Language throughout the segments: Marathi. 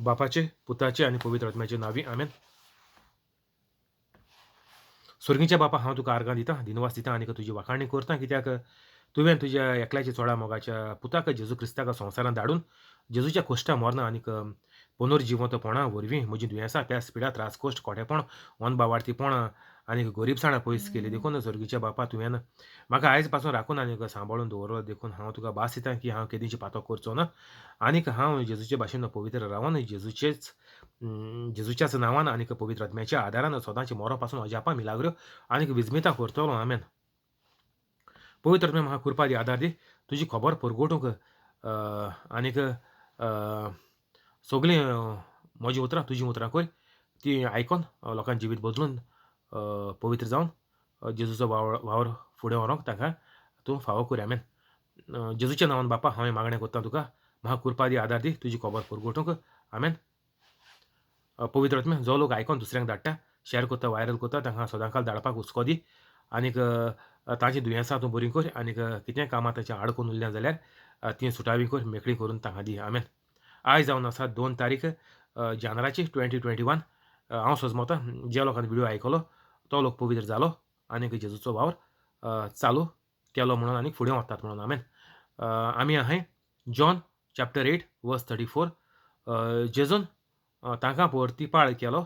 बापाचे, पुताचे आणि पवित्र आत्म्याचे नावी आमेन. स्वर्गीच्या बापा हांव तुका आर्गां दिता, दिनवास दिता आनी तुजी वाखाणणी करता, कित्याक तुवें तुज्या एकल्याच्या चोडा मोगाच्या पुताक जेजू क्रिस्ताक संवसारांत धाडून जेजूच्या कोश्टा मरणा आनीक पुनर्जिवंतपणा वरवीं म्हजीं दुयेंसां, प्यास, पिडा, त्रास, कोश्ट, कोटेपण, वनबावार्थीपण आनीक गरीबसाण पयस केली देखून स्वर्गीच्या बापा तुवें म्हाका आयज पासून राखून आनीक सांबाळून दवरलो देखून हांव तुका भास दिता की हांव केदींची पातो करचो ना आनीक हांव जेजूचे भाशेन पवित्र रावन जेजूच्याच नांवान आनीक पवित्र आत्म्याच्या आदारान सदांची मोरो पासून अजापां मिलाग्र्यो आनीक विजमितां करतलो आमेन. पवित्र आत्म्या म्हाका कृपा दी, आदार दी, तुजी खबर परगोटूंक आनीक सगळीं म्हजीं उतरां तुजीं उतरां कर ती आयकोन लोकांचें जिवीत बदलून पवित्र जावन जेजूचो वावर फुडें व्हरोंक ताका तूं फावो कर आमेन. जेजूच्या नांवान बापा हांव हें मागणें करतां तुका, म्हाका कृपा दी, आदार दी, तुजी खबर परगोटूंक आमेन. पवित्र आत्म्या जो लोक आयकोन दुसऱ्यांक धाडटा, शेअर करता, व्हायरल करता, तांकां सदांकाल धाडपाक हुस्को दी आनीक तांचीं दुयेंसां तूं बरीं कर आनीक कितेंय कामां तांचें आड करून उरल्यां जाल्यार तीं सुटावी कर, मेकळीं करून तांकां दी आमेन. आयज जावन आसा 2 तारीख जानेवारी 2021. हांव सजमतां ज्या लोकांनी व्हिडिओ आयकलो तो लोक पवित्र जालो आनीक जेजूचो वावर चालू केलो म्हणून आनीक फुडें वतात म्हणून आमेन. आमी आहाय जॉन चॅप्टर 8 वर्स 34. जेजून तांकां परतीपाळ केलो,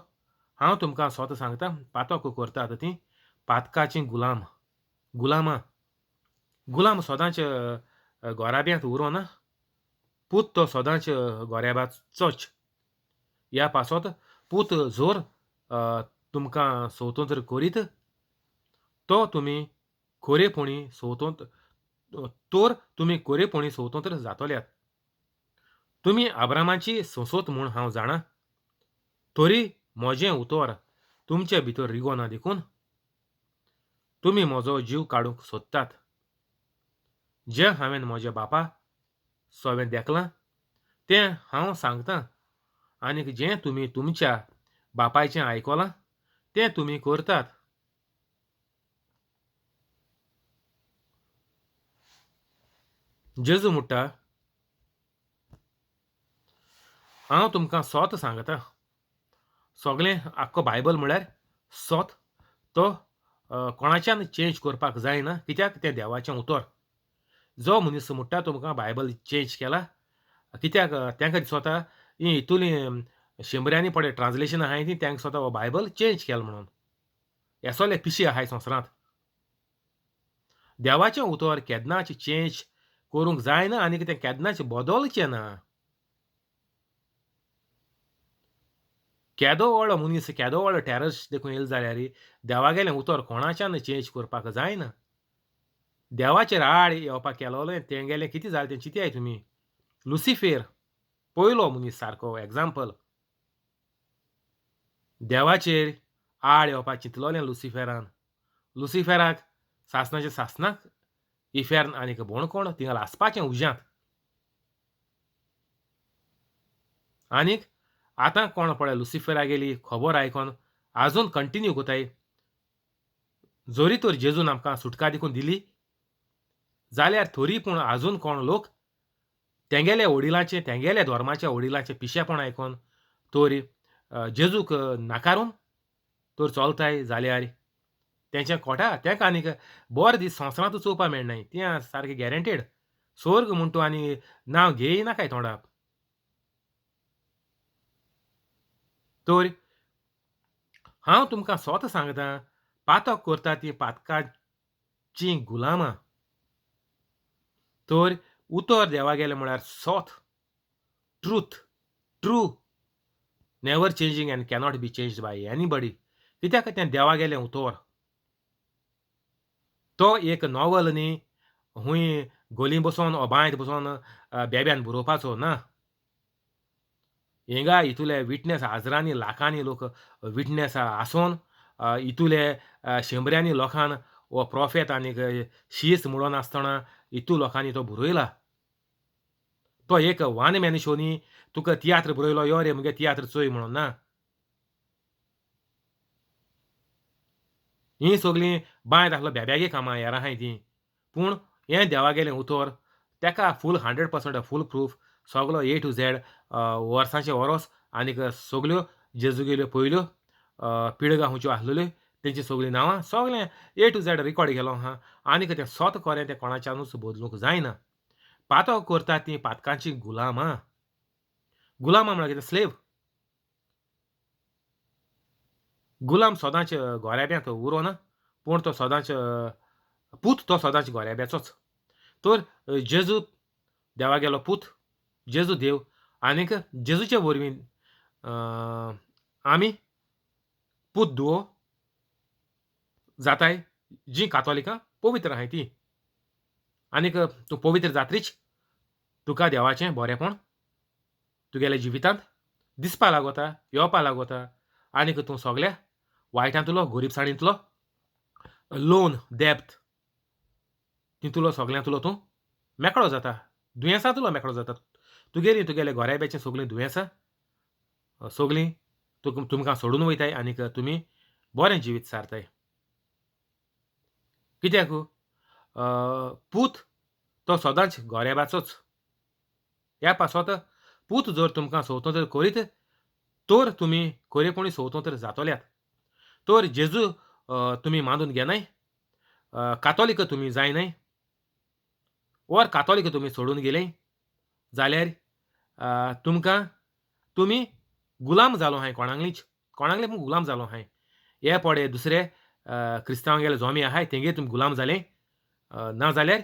हांव तुमकां स्वता सांगता, पातक करतात तीं पातकाचीं गुलाम सदांच गोराब्यांत उरो ना, पूत तो सदांच गोऱ्याबाचोच. ह्या पासत पूत जोर तुमकां स्वतंत्र करीत तो तुमी खोरेपणी स्वतंत्र जातल्यात. तुमी अब्रामाची संसोत म्हूण हांव जाणा, तरी म्हजें उतर तुमचे भितर रिगो ना देखून तुमी म्हजो जीव काडूंक सोदतात. जें हांवें म्हज्या बापा सोवें देखलां तें हांव सांगतां आनीक जें तुमी तुमच्या बापायचें आयकलां तें तुमी करतात. जेजू म्हणटा, हांव तुमकां सोत सांगतां, सगळें आख्खो बायबल म्हळ्यार सोत तो कोणाच्यान चेंज करपाक जायना, कित्याक तें देवाचें उतर. जो मनीस म्हणटा तुमकां बायबल चेंज केला, कित्याक तांकां दिसता ही हितूलीं शेंबऱ्यांनी पडे ट्रान्सलेशन आहाय ती तांकां स्वता हो बायबल चेंज केला म्हणून. हे सगळे पिशे आहाय संवसारांत. देवाचें उतर केन्नाच चेंज करूंक जायना आनीक तें केन्नाच बदलचें ना. केदो व्हडलो मनीस, केदो व्हडलो टॅररिस्ट देखून येयलो जाल्यार देवागेलें उतर कोणाच्यान चेंज करपाक जायना. देवाचेर आड येवपाक केलोलें तेंगेलें कितें जालें तें चिंतयाय तुमी. लुसिफेर पयलो मनीस सारको एग्जांपल. देवाचेर आड येवपाक चिंतलोलें लुसिफेराक सासणाच्या सासणाक इफेर्न आनीक बोणकोण थिंगां आसपाचें उज्यांत. आनीक आतां कोण पळय लुसिफेरागेली खबर आयकोन आजून कंटिन्यू कोताय. जोरी तर जेजून आमकां सुटका देखून दिली जाल्यार तरी पूण आजून कोण लोक तेंगेल्या वडिलांचें, तेंगेल्या धर्माच्या वडिलांचें पिशेपण आयकोन तर जेजूक नाकारून तर चलताय जाल्यार तेंच्या कोटा तेंकां आनीक बरे दीस संवसारांतूच चोवपा मेळनाय. तें सारकें गॅरंटेड. स्वर्ग म्हूण तूं आनी नांव घेयना काय तोंडाक. तर हांव तुमकां स्वता सांगतां, पातक करता तीं पातकाचीं गुलामां. तर उतर देवागेलें म्हळ्यार सोत, true, never changing end cannot be changed by anybody. कित्याक तें देवागेलें उतर. तो एक नॉवल न्ही, खूंय गोलीं बसोन ओ बांयत बसोन बेब्यान बरोवपाचो ना. हिंगा हितूले विटनेस हजारांनी लाखांनी लोक विटनेस आसोन हितूले शेंबऱ्यांनी लोकांन हो प्रॉफेट आनीक शीस म्हणोन आसतना हितू लोकांनी तो बरयला. तो एक वन मॅन शो न्ही, तुका तियात्र बरयलो यो रे मुगे तियात्र चोय म्हणोन ना. हीं सगळीं बांयत आसलो बेब्यागी कामां हेर आहाय तीं. पूण हें देवागेलें उतर तेका फूल 100% फूल प्रूफ सगळो A to Z वर्सांचे वरोस आनीक सगल्यो जेजू गेल्यो पयल्यो पिळगा हुंच्यो आसलेल्यो तेंची सगळीं नांवां सगलें A to Z रिकॉर्ड केलो आहा. आनीक तें सोत खरें तें कोणाच्यानूच बदलूंक जायना. पातो करतात तीं पातकांची गुलामां. गुलामां म्हळ्यार कितें स्लेव. गुलाम सदांच गोऱ्याब्यांत उरोना, पूण तो सदांच पूत तो सदांच गोऱ्याब्याचोच. तर जेजू देवागेलो पूत, जेजू देव आनीक जेजूचे वरवीं अ, आमी पूत धुवो जाताय, जीं कातोलिकां पवित्र आहाय तीं. आनीक तूं पवित्र जातरीच तुका देवाचें बरेंपण तुगेल्या जिवितांत दिसपा लागोता, येवपा लागोता आनीक तूं सगल्या वायटांतलो, गोरीबसाणींतलो, लोन, डेब्ट तितूलो सगल्यांतलो तूं मेकळो जाता. दुयेंसांतलो मेकळो जाता. तुगेलीं तुगेल्या गोऱ्याब्याचीं सगलीं दुयेंसां सगलीं तुमकां सोडून वयताय आनीक तुमी बरें जिवीत सारताय. कित्याक? पूत तो सदांच गोऱ्याबाचोच. ह्या पासत पूत जर तुमकां स्वतंत्र करीत, तर तुमी खरेपणी स्वतंत्र जातोल्यात. तर जेजू तुमी मानून घेनाय, कातोलीक तुमी जायनाय, ओर कातोलीक तुमी सोडून गेले जाल्यार तुमकां तुमी गुलाम जालो आहाय कोणांगलींच. कोणांगले पूण गुलाम जालो आहाय. हे पडे दुसरे क्रिस्तांवांगेले जोमी आहाय तेंगे तुमी गुलाम जाले. नाजाल्यार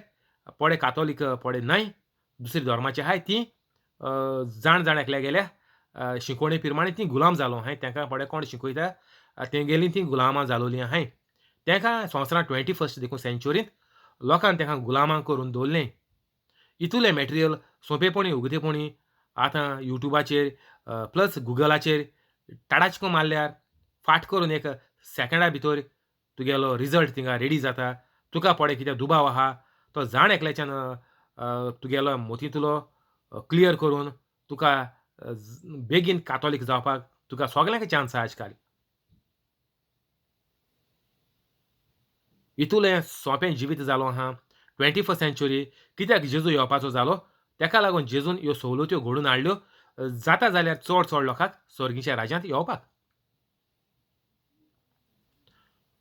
पडे कातोलीक पडे नाय, दुसरे धर्माचे आहाय तीं जाण जाण एकल्या गेल्या शिकोवणे प्रमाणे तीं गुलाम जालो आहाय. तेंकां पडे कोण शिकयता तेंगेलीं तीं गुलामां जालोलीं आहाय. तेंकां संवसारांत 21st देखून सेंच्युरींत लोकांन तेंकां गुलामां करून दवरलें. इतुलें मॅटेरियल सोंपेपणी उगतेपणी आतां युट्यूबाचेर प्लस गुगलाचेर टाडाचको मारल्यार फाट करून एक सेकंडा भितर तुगेलो रिजल्ट थिंगां रेडी जाता. तुका पडे कितें दुबाव आहा तो जाण एकल्याच्यान तुगेलो मोतींतलो क्लियर करून तुका बेगीन कातोलीक जावपाक तुका सगल्यांक चान्स आहा आजकाल. इतुलें सोंपें जिवीत जालो आहा 21st सेंच्युरी कित्याक जेजू येवपाचो जालो तेका लागून जेजून ह्यो सवलत्यो घडोवन हाडल्यो जाता जाल्यार चड चड लोकांक स्वर्गीच्या राज्यांत येवपाक.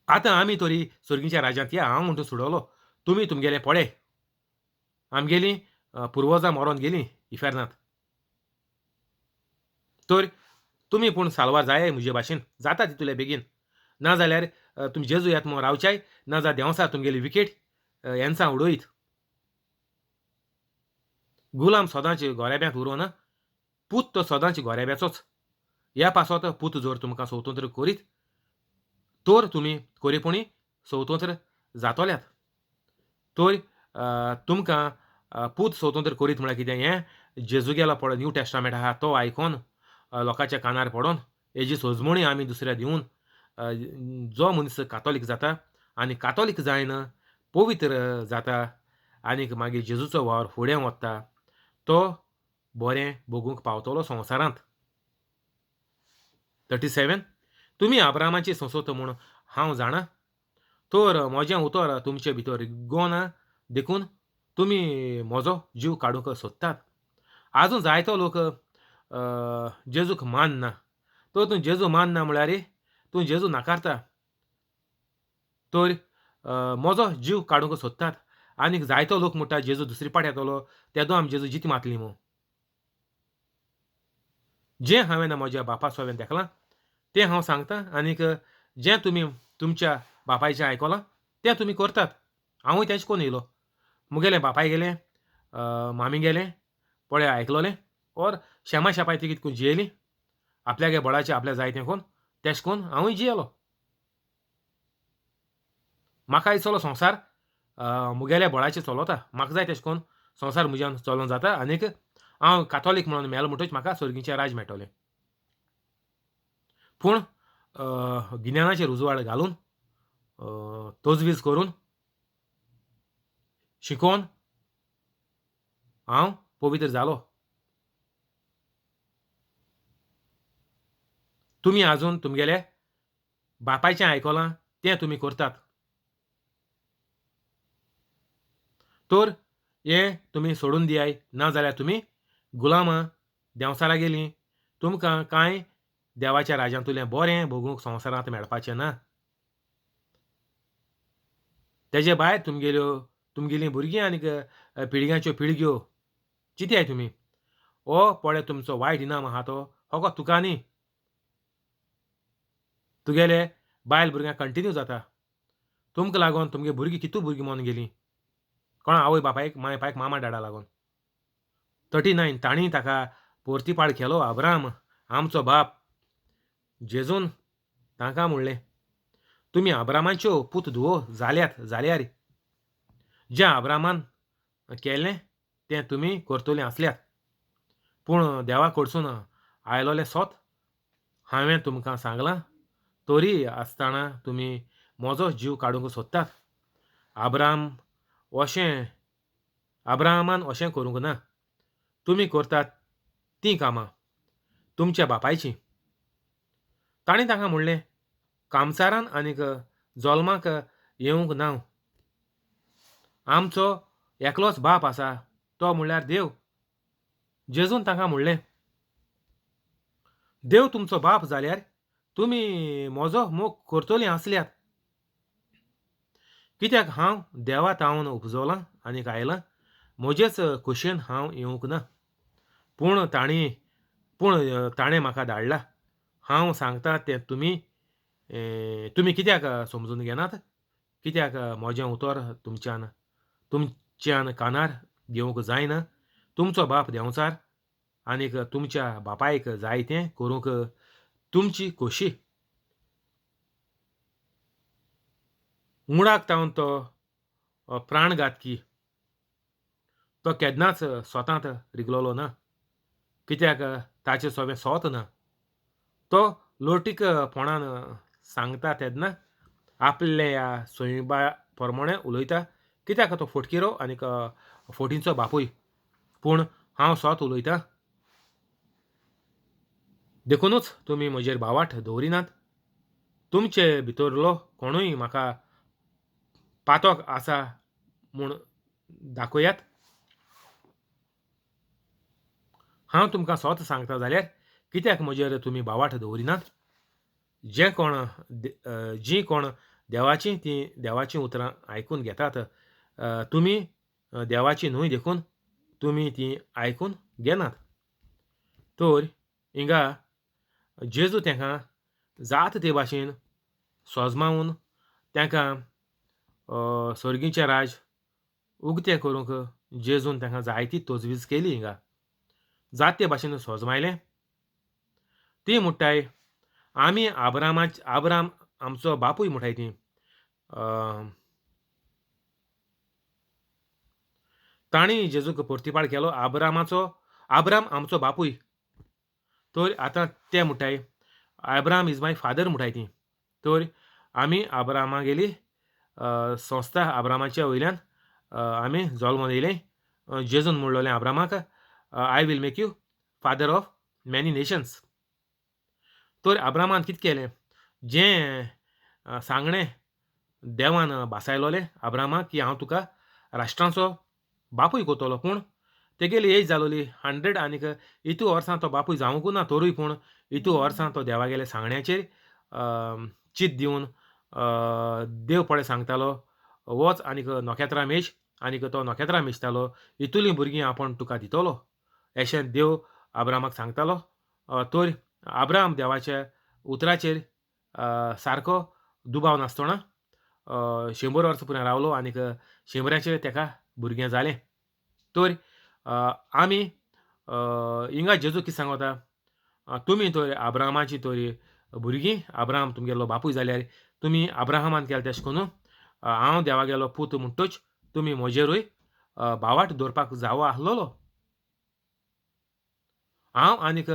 आतां आमी तरी स्वर्गीच्या राज्यांत या हांव म्हणटा सुडवलो. तुमी तुमगेलें पळय. आमगेलीं पुर्वजां मरोन गेलीं इफेर्नांत. तर तुमी पूण साल्वार जायाय म्हजे भाशेन जाता तितले बेगीन. नाजाल्यार तुमी जेजू येता म्हूण रावच्याय, नाजाल्यार देंवसा तुमगेली विकेट येन्सां उडयत. गुलाम सदांच गोऱ्याब्यांत उरोना, पूत तो सदांच गोऱ्याब्याचोच. ह्या पासत पूत जर तुमकां स्वतंत्र करीत, तर तुमी खरेपणी स्वतंत्र जातोल्यात. तर तुमकां पूत स्वतंत्र करीत म्हळ्यार कितें हें जेजू गेलो पळय न्यू टेस्टामेंट आहा तो आयकोन लोकांच्या कानार पडोन हेजी सोजमणी आमी दुसऱ्या दिवन जो मनीस कातोलीक जाता आनी कातोलीक जायन पवित्र जाता आनीक मागीर जेजूचो वावर फुडें वत्ता तो बरें भोगूंक पावतलो संवसारांत. 37 तुमी अब्रामाची संसत म्हूण हांव जाणा. तर म्हजें उतर तुमचे भितर रिग्गोना देखून तुमी म्हजो जीव काडूंक सोदतात. आजून जायतो लोक जेजूक मानना. तर तूं जेजू मानना म्हळ्यार तूं जेजू नाकारता. तर म्हजो जीव काडूंक सोदतात. आनीक जायतो लोक म्हणटा जेजू दुसरी पाट येतलो तेदो आमी जेजू जिती मारतली म्हूण. जें हांवें म्हज्या बापा सोबेन देखलां तें हांव सांगतां आनीक जें तुमी तुमच्या बापायचें आयकलां तें तुमी करतात. हांवूय तेंच कोन्न येयलो. मुगेले बापाय गेलें, मामी गेलें, पळय आयकलोलें ओर शेमा शेपाय ती कितें करून जियेलीं आपल्यागे बळाचें आपल्या जायतें कोन्न तेश कोन्न हांवूय जियेलो. म्हाका चलो संवसार मुगेल्या बळाचेर चलोता. म्हाका जाय तेश कोन्न संवसार म्हज्यान चलोवन जाता आनीक हांव कातोलीक म्हणून मेलो म्हणटच म्हाका स्वर्गीचें राज मेळटलें. पूण गिन्यानाचेर उजवाड घालून तोजवीज करून शिकोवन हांव पवित्र जालो. तुमी आजून तुमगेले बापायचें आयकलां तें तुमी करतात. तर हें तुमी सोडून दियाय नाजाल्यार तुमी गुलामां देंवचारा गेलीं तुमकां कांय देवाच्या राज्यांतुलें बरें भोगूंक संवसारांत मेळपाचें ना. तेजे भायर तुमगेलीं भुरगीं आनीक पिळग्याच्यो पिळग्यो चिंतयात तुमी. हो पळय तुमचो वायट इनाम आहा तो फकत तुका न्ही, तुगेले बायल भुरग्यांक कंटिन्यू जाता. तुमकां लागून तुमगे भुरगीं कितू भुरगीं मरून गेलीं. कोणा आवय बापायक, माय बापायक, मामा डाडा लागून. 39 तांणी ताका परतीपाड केलो अब्राहम आमचो बाप. जेजून तांकां म्हणलें, तुमी अब्रामाच्यो पूत धुवो जाल्यात जाल्यार जें अब्रामान केलें तें तुमी करतलीं आसल्यात. पूण देवा कडसून आयलोलें सोत हांवें तुमकां सांगलां, तोरी आसतना तुमी म्हजो जीव काडूंक सोदतात. अब्राम अशें अब्राहमान अशें करूंक ना. तुमी करतात तीं कामां तुमच्या बापायचीं. तांणी तांकां म्हणलें, कामसारान आनीक जल्माक येवंक नांव. आमचो एकलोच बाप आसा, तो म्हणल्यार देव. जेजून तांकां म्हणलें, देव तुमचो बाप जाल्यार तुमी म्हजो मोग करतलीं आसल्यात. कित्याक हांव देवा तावन उपजलां आनीक आयलां, म्हजेच खोशयेन हांव येवंक ना. पूण ताणें म्हाका धाडला. हांव सांगता तें तुमी कित्याक समजून घेनात? कित्याक म्हजें उतर तुमच्यान कानार घेवंक जायना? तुमचो बाप देंवचार आनीक तुमच्या बापायक जाय तें करूंक तुमची खोशी. मुळाक तावन तो प्राणघातकी. तो केन्नाच स्वतांत रिगलोलो ना. कित्याक ताचें सोबें सोत ना. तो लवटीकपणान सांगता तेन्ना आपल्या सोयीबा पोरमोणें उलयता. कित्याक तो फोटकेरो आनीक फोटींचो बापूय. पूण हांव सोत उलयतां. देखूनच तुमी म्हजेर बावाट दवरिनात. तुमचे भितरलो कोणूय म्हाका पातोक आसा म्हूण दाखयात. हांव तुमकां सोत सांगता जाल्यार कित्याक म्हजेर तुमी बावाट दवरिनात? जीं कोण देवाचीं तीं देवाचीं उतरां आयकून घेतात. तुमी देवाचीं न्हूय देखून तुमी तीं आयकून घेनात. तर हिंगा जेजू तांकां जाता ते भाशेन सोजमावून तांकां सर्गीचें राज उक्तें करूंक जेजून तांकां जायती तोजवीज केली. हिंगा जाता ते भाशेन सोजमायलें. ती म्हणटाय आमी अब्राम आमचो बापूय म्हणटाय ती. तांणी जेजूक परतीपाड केलो अब्राम आमचो बापूय. तर आतां ते म्हणटाय अब्राम इज माय फादर म्हणटाय ती. तर आमी अब्रामागेली संस्था अब्रामाच्या वयल्यान आमी जल्म येयलें. जेजून म्हणलोलें अब्रामाक, I will make you father of many nations. तर अब्रामान कितें केलें? जें सांगणें देवान भासायलोलें अब्रामाक की हांव तुका राष्ट्रांचो बापूय कोतलो. पूण तेगेली एज जालोली 100 आनीक इतू वर्सां तो बापूय जावंक ना. तोरूय पूण इतू वर्सां तो देवागेल्या सांगण्याचेर चित दिवन देव पळय सांगतालो, वच आनीक नोखेत्रां मेज आनीक तो नोखेत्रां मेजतालो. इतुलीं भुरगीं आपूण तुका दितलो अशें देव अब्रामाक सांगतालो. तर अब्राम देवाच्या उतराचेर सारको दुबाव नासतना 100 वर्सां पर्यंत रावलो आनीक 100चे ताका भुरगें जालें. तर आमी हिंगा जेजू कितें सांगता? तुमी तर अब्रामाची तरी भुरगीं, अब्राम तुमगेलो बापूय जाल्यार तुमी अब्राहमान केलें तशें करून हांव देवागेलो पूत म्हणटच तुमी म्हजेरूय बावाट दवरपाक जावो आसलोलो. हांव आनीक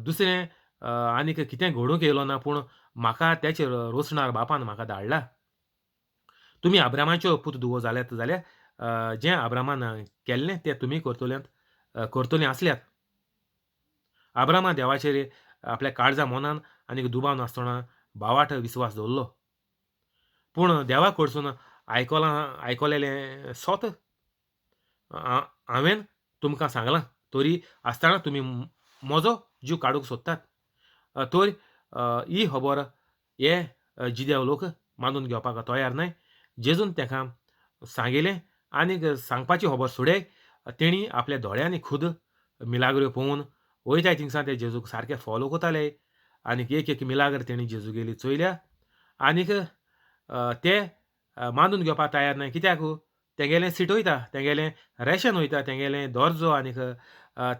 दुसरें आनीक कितें घडूंक येयलो ना. पूण म्हाका तेचेर रोसणार बापान म्हाका धाडला. तुमी अब्रामाच्यो पूत धुवो जाल्यात जाल्यार जें अब्रामान केल्लें तें तुमी करतलीं आसल्यात. अब्रामान देवाचेर आपल्या काळजा मोनान आनीक दुबाव नासतना बावाट विस्वास दवरलो. पूण देवा कडसून आयकोलेलें सोत हांवें तुमकां सांगलां. तरी आसतना तुमी म्हजो जीव काडूंक सोदतात. तर ही खबर हे जिदेव लोक मानून घेवपाक तयार नाय. जेजून ताका सांगिल्लें आनीक सांगपाची खबर सोडय तेणी आपल्या दोळ्यांनी खुद मिलाग्रो पळोवन वयताय थिंगसान ते जेजूक सारके फॉलो कोताले आनीक एक मिलाग्र तेणी जेजूगेली चोयल्या आनीक ते मानून घेवपाक तयार नाय. कित्याक? तेंगेलें सीट वयता, तेंगेलें रेशन वयता, तेंगेलें दर्जो आनीक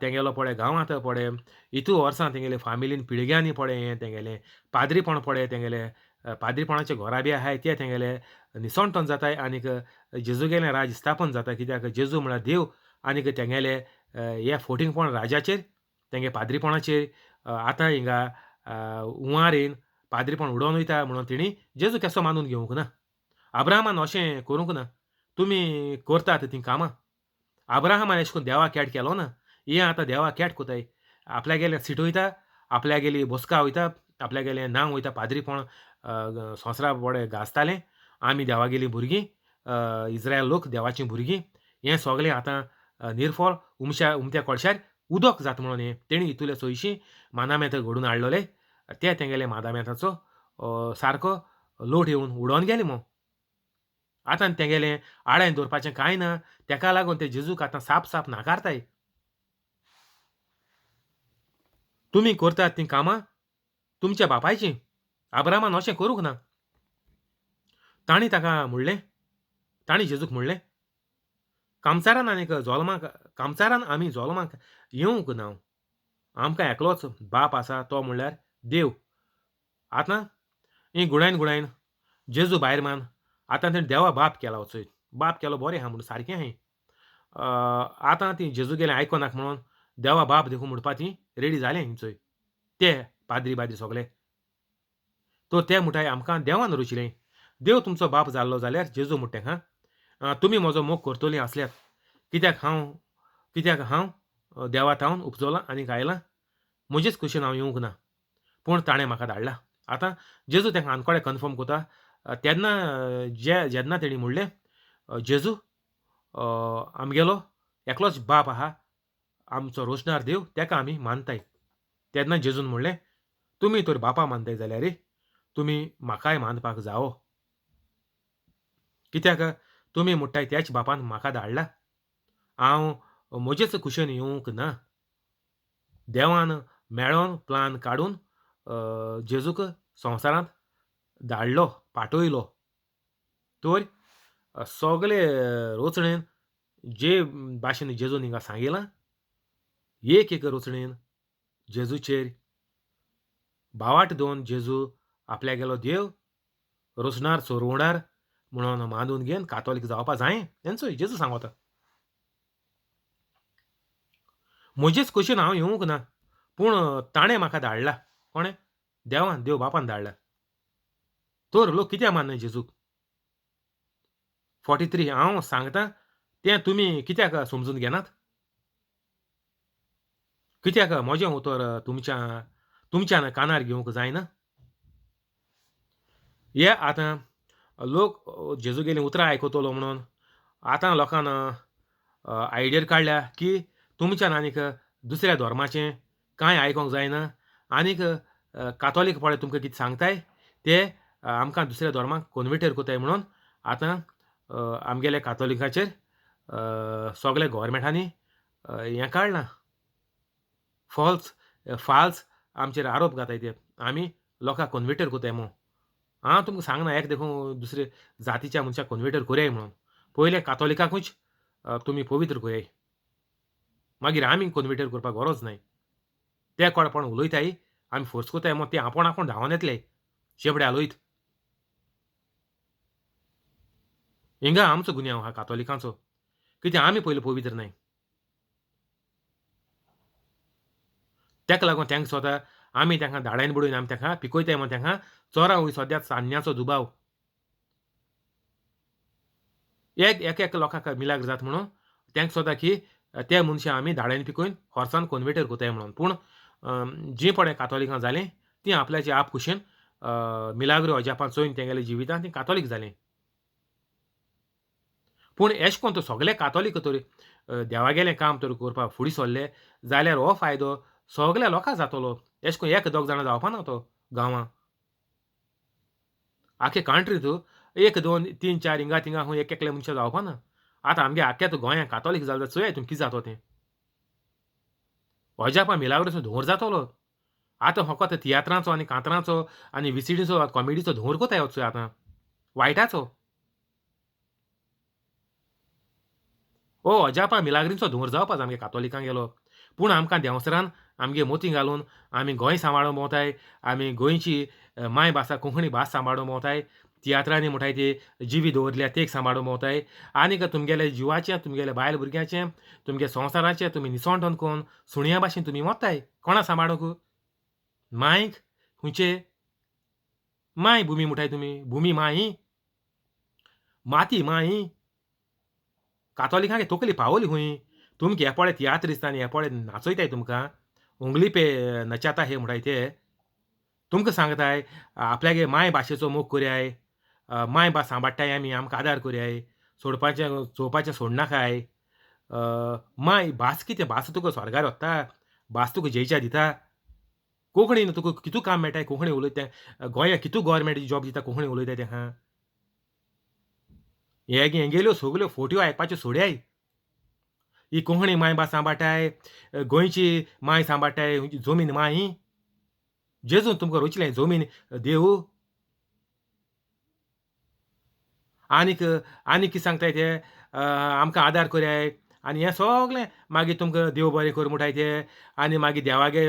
तेंगेलो पळय गांवांत पळय इतू वर्सां तेंगेले फामिलीन पिळग्यांनी पळय हें तेंगेलें पाद्रीपण पळय तेंगेलें पाद्रीपणाचे घोरा बी आहाय ते तेंगेले निसंतोन जाताय आनीक जेजूगेलें राज स्थापन जाता. कित्याक जेजू म्हळ्यार देव आनीक तेंगेले हे फोटिंगपण राजाचेर तेंगे पाद्रीपणाचेर आतां हिंगा हुंवार येवन पाद्रीपण उडोवन वयता म्हणून तेणी जेजू केसो मानून घेवंक ना. अब्राहमान अशें करूंक ना. तुमी करतात तीं कामां. अब्राहमान अशें करून देवाक केट केलो ना. हे आतां देवाक केट कोताय. आपल्यागेलें सीट वयता, आपल्यागेलीं बसका वयता, आपल्यागेलें नांव वयता पाद्रीपण संवसारा पळय गाजतालें. आमी देवागेलीं भुरगीं, इस्रायल लोक देवाचीं भुरगीं. हें सगलें आतां निरफळ उमत्या कळशार उदक जाता म्हणून हें तेणी इतुले सयशीं मानामेंत घडोवन हाडलोले. ते तेंगेले मानामेंताचो सारको लोट येवन उडोवन गेले मो. आतां तेंगेलें आडायन दवरपाचें कांय ना. तेका लागून ते जेजूक आतां साप नाकारताय. तुमी करतात तीं कामां तुमच्या बापायचीं. अब्राहमान अशें करूंक ना. तांणी ताका म्हणलें, तांणी जेजूक म्हणलें, कामचारान आनीक जोल्माक कामचारान आमी जोल्माक येवंक ना. आमकां एकलोच बाप आसा तो म्हणल्यार देव. आतां ही गुणायन जेजू भायर मान. आतां तेणें देवा बाप केला वचोय. बाप केलो बरें आहा म्हणून सारकें आहाय. आतां तीं जेजूगेलें आयकोनाक म्हणून देवा बाप देखून म्हणपा तीं रेडी जालें हिंचोय. ते पाद्री सोगले. तो ते म्हणटाय आमकां देवान रचिलें. देव तुमचो बाप जाल्लो जाल्यार जेजू म्हणटा तेका तुमी म्हजो मोग करतलीं आसल्यार कित्याक हांव देवातावन उपजलां आनीक आयलां. म्हजेच कुशीन हांव येवंक ना. पूण ताणें म्हाका धाडला. आतां जेजू तेका आनकोडे कन्फर्म कोता. तेन्ना जेन्ना तेणी म्हणलें जेजू आमगेलो एकलोच बाप आहा. आमचो रोशनार देव तेका आमी मानताय. तेन्ना जेजून म्हणलें तुमी तर बापा मानताय जाल्यार तुमी म्हाकाय मानपाक जावो. कित्याक तुमी म्हणटाय त्याच बापान म्हाका धाडला. हांव म्हजेच कुशेन येवंक ना. देवान मेळोन प्लान काडून जेजूक संवसारांत धाडलो, पाठयलो. तर सगले रचणेन जे भाशेन जेजून हिंगा सांगिलां, एक रचणेन जेजूचेर भावार्थ दोवन जेजू आपल्यागेलो देव, रोसणार चोरवणार म्हणून मानून घेवन कातोलीक जावपा जायें हेंचोय जेजू सांगता. म्हजेच कुशीन हांव येवंक ना. पूण ताणें म्हाका धाडला. कोणें? देवान, देव बापान धाडला. तर लोक कित्याक माननाय जेजूक? 43 हांव सांगतां तें तुमी कित्याक समजून घेनात? कित्याक म्हजें उतर तुमच्यान कानार घेवंक जायना? हे आतां लोक जेजूगेलीं उतरां आयकतलो म्हणून आतां लोकांन आयडियर काडल्या की तुमच्यान आनीक दुसऱ्या धर्माचें कांय आयकोंक जायना आनीक कातोलीक पळय तुमकां कितें सांगताय ते आमकां दुसऱ्या धर्माक कन्वर्टेड कोताय म्हणून आतां आमगेल्या कातोलिकाचेर सगल्या गव्हर्मेंटांनी हें काडलां. फाल्स आमचेर आरोप घाताय ते आमी लोकांक कन्वर्टेड कोताय म्हणून. हांव तुमकां सांगना एक देखून दुसरे जातीच्या मनशाक कन्वर्टेड कोरयाय म्हणून. पयले कातोलिकाकूच तुमी पवित्र कोरयाय. मागीर आमी कन्वर्टेड करपाक गरज नाय. ते कोणपण उलयताय आमी फोर्स कोताय मग ते आपूण धांवोन येतले शेपड्या लयत. हिंगा आमचो गुन्यांव आहा कातोलिकांचो. कित्याक आमी पयलीं पवित्र नाय. तेका लागून तेंका स्वता आमी तेंकां धाडायन बुडयन आमी तेंकां पिकोयताय म्हण तेंकां चोरां वय सद्या सान्न्याचो दुबाव. एक लोकांक मिलाग्र जाता म्हणून तेंका स्वता की ते मनशां आमी धाडायन पिकोवन होर्सान कन्वर्टेड कोताय म्हणून. पूण जीं पळय कातोलिकां जालीं तीं आपल्याचे आप कुशीन मिलाग्रो अजापान चोयन तेंगेल्या जिवितांत तीं कातोलीक जालीं. पूण एशें कोन्न तो सगले कातोलीक तर देवागेलें काम तर करपाक फुडें सरले जाल्यार हो फायदो सगल्या लोकां जातलो. अशें करून एक दोग जाणां जावपा ना तो गांवां. आखे कंट्रींत 1, 2, 3, 4 हिंगा तिंगा खूंय एक एकले मनशां जावपा ना. आतां आमगे आख्यात गोंयांत कातोलीक जाल जाल्यार चोया तुमी कितें जातो तें. अजापा मिलाग्रोसो धुंवर जातलो. आतां फकत तियात्रांचो आनी कांतरांचो आनी विसिडीचो कॉमेडीचो धुंवर कोताय वचोय आतां. वायटाचो. ओ अजापा मिलाग्रींचो धुंवर जावपा जाय आमगे कातोलिकांगेलो. पूण आमकां देंवसरान आमगे मोती घालून आमी गोंय सांबाळून भोंवताय. आमी गोंयची मायभास कोंकणी भास सांबाळून भोंवताय. तियात्रांनी म्हणटाय ती जिवी दवरल्या तेक सांबाळून भोंवताय. आनीक तुमगेले जिवाचें, तुमगेल्या बायल भुरग्याचें, तुमगे संवसाराचें तुमी निसोणटोन कोन्न सुण्या भाशेन तुमी मोत्ताय. कोणा सांबाळूंक? मांयक? खुंयचे? मांय भुमी म्हणटाय तुमी. भुमी मांय? माती मांय? कातोलिकांगे तकली पावली खूंय. तुमकां हे पळय तियात्रिस्ट आनी हे पळय नाचयताय तुमकां. उंगली पे नचाता हे म्हणटाय ते. तुमकां सांगताय आपल्यागे माय भाशेचो मोग करयाय. मायभास सांबाडटाय आमी, आमकां आदार करयाय. सोडपाचें चोवपाचें सोडनाकाय. माय भास कितें? भास तुका स्वर्गार व्हरता. भास तुका जैच्या दिता. कोंकणीन तुका कितू काम मेळटाय कोंकणी उलयता तें. गोंया कितू गव्हर्मेंट जॉब दिता कोंकणी उलयताय तेका. हेंगेल्यो सगल्यो फोटयो आयकपाच्यो सोड्याय. ही कोंकणी मायभास सांबाळटाय, गोंयची मांय सांबाळटाय, जमीन मांय. जेजून तुमकां रचलें जमीन देव. आनीक कितें सांगताय ते आमकां आदार करयाय आनी हें सगलें मागीर तुमकां देव बरें कर म्हणटाय ते. आनी मागीर देवागे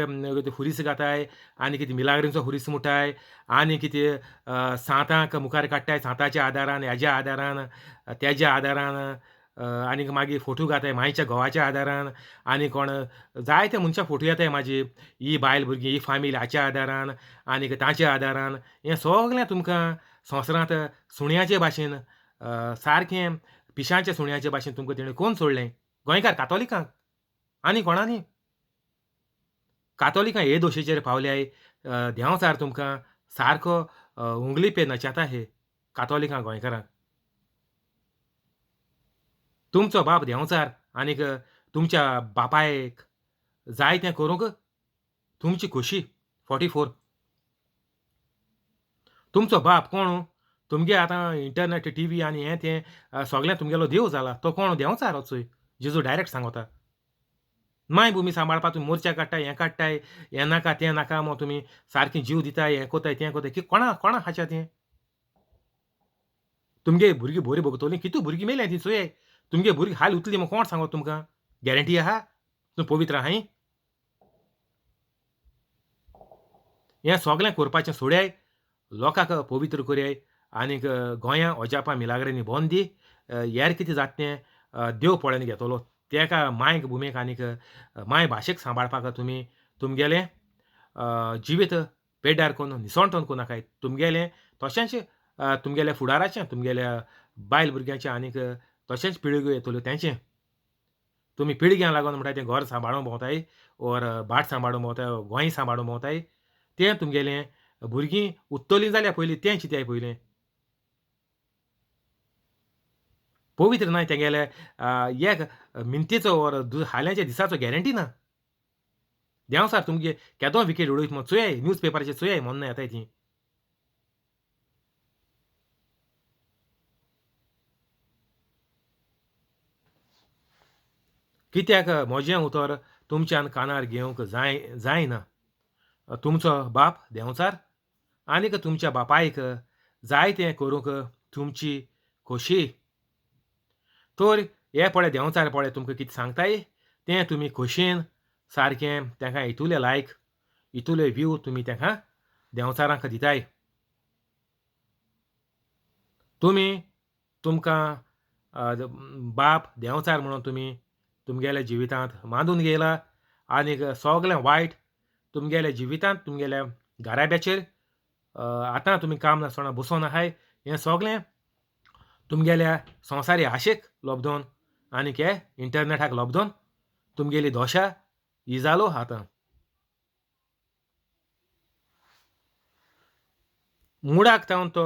हुरीस घाताय. आनी कितें मिलाग्रींचो हुरीस म्हणटाय. आनी कितें सांतांक मुखार काडटाय सांताच्या आदारान, हेज्या आदारान, तेज्या आदारान. आनीक मागीर फोटू घाताय मांयच्या घोवाच्या आदारान. आनी कोण जायते मनशां फोटू येताय म्हाजे. ही बायल भुरगीं, ही फामील हाच्या आदारान, आनीक ताच्या आदारान. हें सगलें तुमकां संवसारांत सुण्याचे भाशेन सारकें पिश्यांच्या सुण्याचे भाशेन तुमकां तेणें कोण सोडलें? गोंयकार कातोलिकांक. आनी कोणानी? कातोलिकां हे दोशेचेर पावल्याय. देंवचार तुमकां सारको उंगली पे नचाता हे कातोलिकां गोंयकारांक. तुमचो बाप देंवचार आनीक तुमच्या बापायक जाय तें करूंक तुमची खोशी 44. तुमचो बाप कोण? तुमगे आतां इंटरनेट, टीव्ही आनी हें तें सगलें तुमगेलो देव जाला. तो कोण? देंवचार वचोय. जेजू डायरेक्ट सांगता. माय भुमी सांबाळपा तुमी मोर्चा काडटाय, हें काडटाय, हें नाका, तें नाका म्हूण तुमी सारकें जीव दिताय, हें कोताय, तें कोताय. कोणा खाच्या तें? तुमगे भुरगीं बरीं भोगतलीं. कितू भुरगीं मेल्याय तीं चोयाय. तुमगे भुरगीं हाल उरतलीं म्हूण कोण सांगत तुमकां? गॅरंटी आहा? तुमी पवित्र आहाय? हें सगलें करपाचें सोड्याय. लोकांक पवित्र करयाय. आनीक गोंया अजापा मिलाग्रेंनी भोंवन दी. हेर कितें जाता तें देव पळोवन घेतलो. तेका मांयक भुमेक आनीक माय भाशेक सांबाळपाक तुमी तुमगेलें जिवीत पेड्ड्यार कोन्न निसोणटोन कोन्नाकाय. तुमगेलें तशेंच तुमगेल्या फुडाराचें, तुमगेल्या बायल भुरग्याचें आनीक तशेंच पिळग्यो येतल्यो तेंचें. तुमी पिळग्यांक लागून म्हणटाय तें घर सांबाळून भोंवताय, ओर भाट सांबाळून भोंवताय, गोंय सांबाळून भोंवताय. तें तुमगेलें भुरगीं उत्तोलीं जाल्यार पयलीं तें चिंत्याय पयलें. पवित्र नाय तेंगेले एक मिनटीचो ओर हाल्याच्या दिसाचो गॅरंटी ना. देंवचार तुमगे केदों विकेट उडयत म्हूण चोयाय, न्यूज पेपराचेर चोयाय मोन्ना येताय तीं. कित्याक म्हजें उतर तुमच्यान कानार घेवंक जायना. तुमचो बाप देंवचार आनीक तुमच्या बापायक जाय तें करूंक तुमची खोशी. तर हे पळय देंवचार पळय तुमकां कितें सांगताय तें तुमी खोशयेन सारकें तेंकां इतुलें लायक, इतुले व्ह्यू तुमी तेंकां देंवचारांक दिताय. तुमी तुमकां बाप देंवचार म्हणून तुमी तुमगेल्या जिवितांत मांडून घेयला. आनीक सगलें वायट तुमगेल्या जिवितांत, तुमगेल्या घराब्याचेर आतां तुमी काम नासतना बसोन आहाय. हें सगलें तुमगेल्या संवसारी आशेक लोबदोन आनीक हे इंटरनेटाक लोबदोन तुमगेली दोशा इजालो आतां. मुडाक तावन तो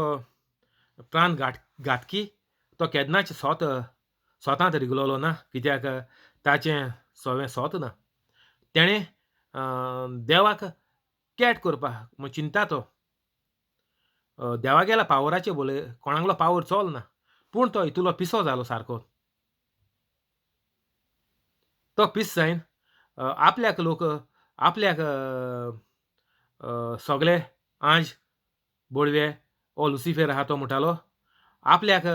प्राण घातकी तो केन्नाच स्वतांत रिगलोलो ना. कित्याक ताचें सोवें सोत ना. तेणें देवाक कॅट करपाक म्हूण चिंता तो. देवा गेला पावराचे बोले कोणाकलो पावर चोलना. पूण तो हितूलो पिसो जालो सारको. तो पीस जायन आपल्याक लोक आपल्याक सगळे आंज, बोडवे ओ लुसिफर आहा तो म्हणटालो आपल्याक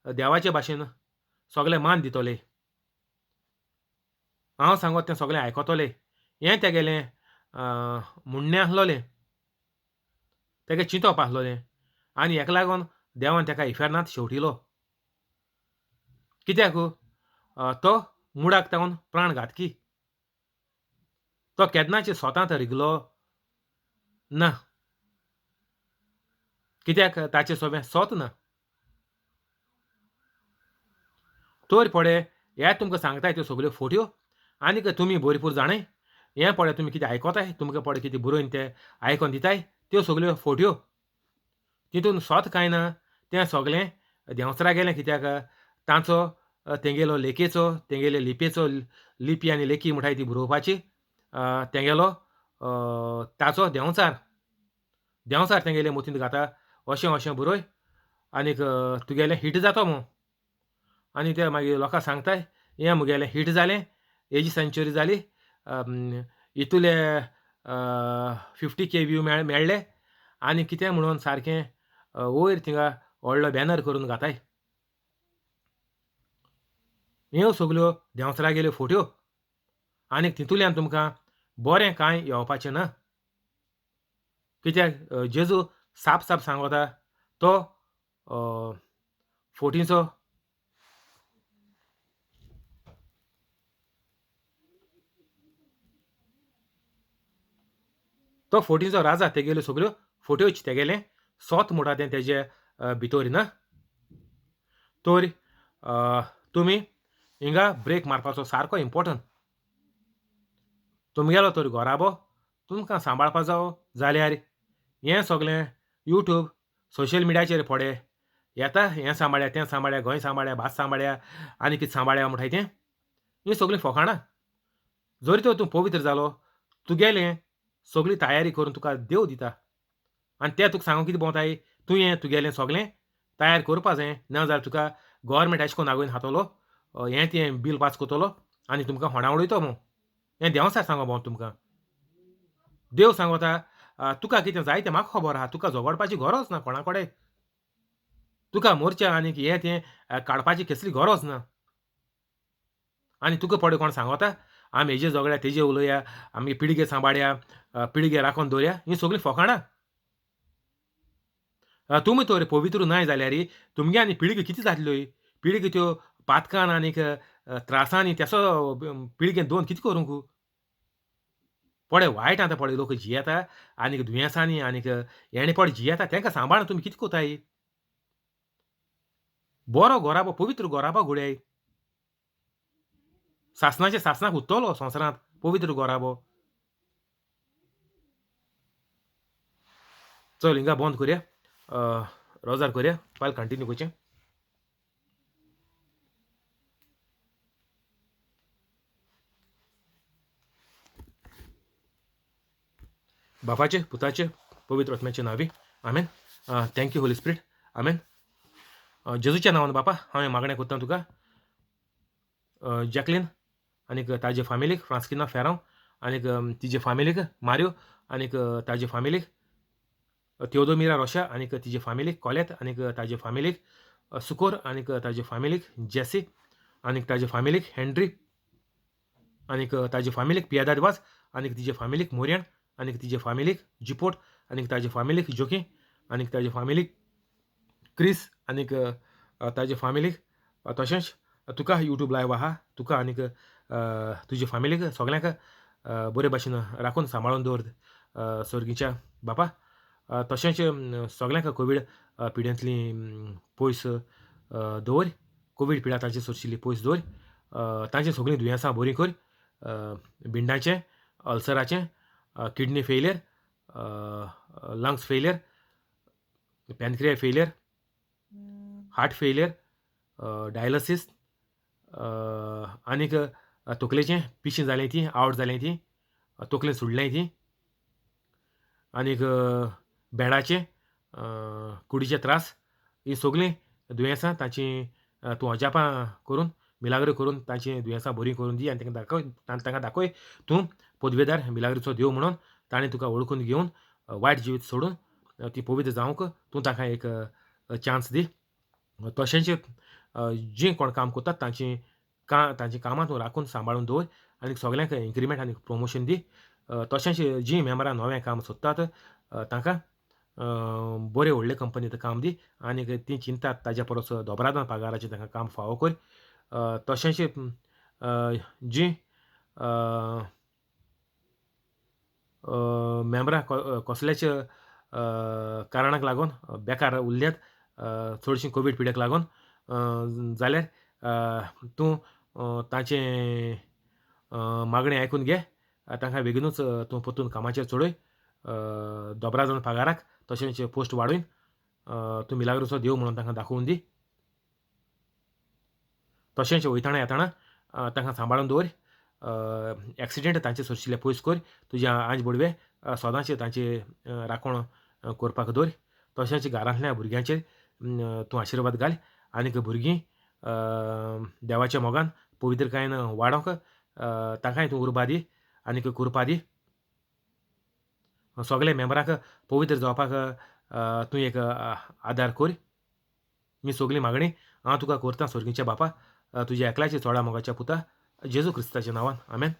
देवाचे भाशेन सगळे मान दितोले. हांव सांगोत तें सगळें आयकोतोले. हें तेगेलें म्हणणें आसलोलें. तेगे चिंतप आसलोलें आनी हेका लागोन देवान तेका इफेर्नांत शेवटिलो. कित्याक तो मुडाक तावन प्राणघातकी. तो केन्नाचे स्वतात रिगलो ना. कित्याक ताचें सोबें सोत ना. तर पळे हे तुमकां सांगताय त्यो सगल्यो फोटयो आनीक तुमी भरपूर जाणाय हें पळय तुमी कितें आयकोताय तुमकां पळय कितें बरोवन तें आयकोन दिताय त्यो सगल्यो फोटयो. तितून सोत कांय ना. तें सगलें देंवचारा गेलें कित्याक तांचो तेंगेलो लेकेचो तेंगेले लिपेचो लिपी आनी लेकी म्हणटाय ती बरोवपाची तेंगेलो ताचो देंवचार. देंवचार तेंगेले मोतींत घाता अशें अशें बरय आनीक तुगेलें हीट जातो म्हूण. आनी ते मागीर लोकांक सांगताय हें मुगेलें हीट जालें. हेजी सेंच्युरी जाली. हितूले 50K व्यू मेळ्ळे आनी कितें म्हणून सारकें वयर थिंगा व्हडलो बॅनर करून घाताय. ह्यो सगल्यो देंवचारा गेल्यो फोटयो आनीक तितूंतल्यान तुमकां बरें कांय येवपाचें ना. कित्याक जेजू साप साप सांगता तो फोटींचो तो फोटींचो राजा तेगेल्यो सगल्यो फोटयोच तेगेलें सोत म्हणटा तें तेजे भितर ना. तर तुमी हिंगा ब्रेक मारपाचो सारको इम्पोर्टंट. तुमगेलो तर घोराबो तुमकां सांबाळपा जावो जाल्यार हें सगलें यूट्यूब, सोशल मिडियाचेर पडे येता हें सांबाळ्या, तें सांबाळ्या, गोंय सांबाळ्या, भास सांबाळ्या आनी कितें सांबाळ्या म्हणटाय तें. हीं सगलीं फकाणां. जरी तर तूं पवित्र जालो तुगेलें सगळी तयारी करून तुका देव दिता आनी ते तुका सांगूंक कितें भोंवताय तुवें तुगेलें सगलें तयार करपा जाय. नाजाल्यार तुका गव्हर्मेंट एशें कोन्न आगोवन हातलो हें तें बील पास कोत्तलो आनी तुमकां होंडा उडयतो म्हूण. हें देंवचार सांगो भोंवता तुमकां. देव सांगता तुका कितें जाय तें म्हाका खबर आहा. तुका झगडपाची गरज ना कोणा कडेन. तुका मोर्चा आनीक हें तें काडपाची कसली गरज ना. आनी तुका पळय कोण सांगता आमी हेजे झगड्या तेजे उलया आमी पिळगे सांबाळया पिळगे राखोन दवरया हीं सगलीं फकाणां. तुमी तर पवित्र नाय जाल्यार तुमगे आनी पिळगे कितें जातल्यो. पिळगे त्यो पातकान आनीक त्रासांनी तेसो पिळगेन दोन कितें करूंक. पळय वायट आतां पळय लोक जियेता आनीक दुयेंसांनी आनीक येणेपड जियेता तेंकां सांबाळून तुमी कितें कोताय. बरो घोराबो पवित्र घोराबो घडोयात. सासणाचे सासणाक उत्तलो संवसारांत पवित्र घोराबो. चल हिंगा बंद करया. रोजार करया फाल्यां कंटिन्यू करचें. बापाचे पुताचे पवित्र आत्म्याचे नावी आमेन. थँक्यू होली स्पिरीट आमेन. जेजूच्या नांवान बापा हांवें मागणें कोत्ता तुका जॅकलीन आनीक ताजे फामिलीक फ्रांस्किना फेरांव आनीक तिजे फामिलीक मारियो आनीक ताजे फामिलीक थिओदोमिरा रोशा आनीक तिजे फामिलीक कोलेत आनीक ताजे फामिलीक सुकोर आनीक ताजे फामिलीक जेसी आनीक ताजे फामिलीक हेनरी आनीक ताजे फामिलीक पियादादवाज आनीक तिजे फामिलीक मोरयान आनीक तिजे फामिलीक जिपोट आनीक ताजे फामिलीक जोकी आनीक ताजे फामिलीक क्रिस आनीक ताजे फामिलीक तशेंच तुका यूट्यूब लायव्ह आहा तुका आनीक तुजे फामिलीक सगल्यांक बरे भाशेन राखून सांबाळून दवर सर्गीच्या बापा. तशेंच सगल्यांक कोवीड पिड्यांतली पयस दवर. कोवीड पिड्या तांचे सोरशिल्ली पयस दवर. तांची सगळीं दुयेंसां बरीं कर. भिंडाचें अल्सराचें kidney failure lungs failure pancreas failure heart failure dialysis आनीक तकलेचें पिशें जालें ती आवट जालें ती तकलेन सुडलें ती आनीक बेडाचे कुडीचे त्रास ही सगळीं दुयेंसां तांची तूं अजापां करून मिलाग्रो करून तांची दुयेंसां बरीं करून दी आनी तांकां दाखय तूं पदवेदार मिलाग्रेचो देव म्हणून ताणें तुका वळखून घेवन वायट जिवीत सोडून ती पवित्र जावंक तूं ताका एक चान्स दी. तशेंच जीं कोण काम करतात तांचीं कामां तूं राखून सांबाळून दवर आनी सगल्यांक इन्क्रिमेंट आनी प्रमोशन दी. तशेंच जीं मेंबरां नवें काम सोदतात तांकां बरे व्हडले कंपनींत काम दी आनीक तीं चिंतात ताच्या परस दोबरादान पगाराचें तांकां काम फावो कर. तशेंच जीं मेंबरां कसल्याच कारणाक लागून बेकार उरल्यात चडशीं कोवीड पिडेक लागून जाल्यार तूं तांचें मागणें आयकून घे तांकां बेगीनूच तूं परतून कामाचेर चडय दोबरादान पगाराक तशेंच पोस्ट वाडून तूं मिलाग्रोचो देव म्हणून तांकां दाखोवन दी. तशेंच वयताना येताना तांकां सांबाळून दवर. एक्सिडेंट तांचे सरशिल्ले पयस कर. तुजे आंज बडवे सदांच तांचे राखण करपाक दवर. तशेंच घरांतल्या भुरग्यांचेर तूं आशिर्वाद घाल आनीक भुरगीं देवाच्या मोगान पवित्रकायेन वाडोंक तांकांय तूं उर्बा दी आनीक कृपा दी. सगळे मेंबरांक पवित्र जावपाक तूं एक आदार कर. ही सगळी मागणी हांव तुका करतां सर्गीच्या बापा तुज्या एकल्याच्या चोडा मोगाच्या पुता जेजू क्रिस्ताच्या नांवान आमेन.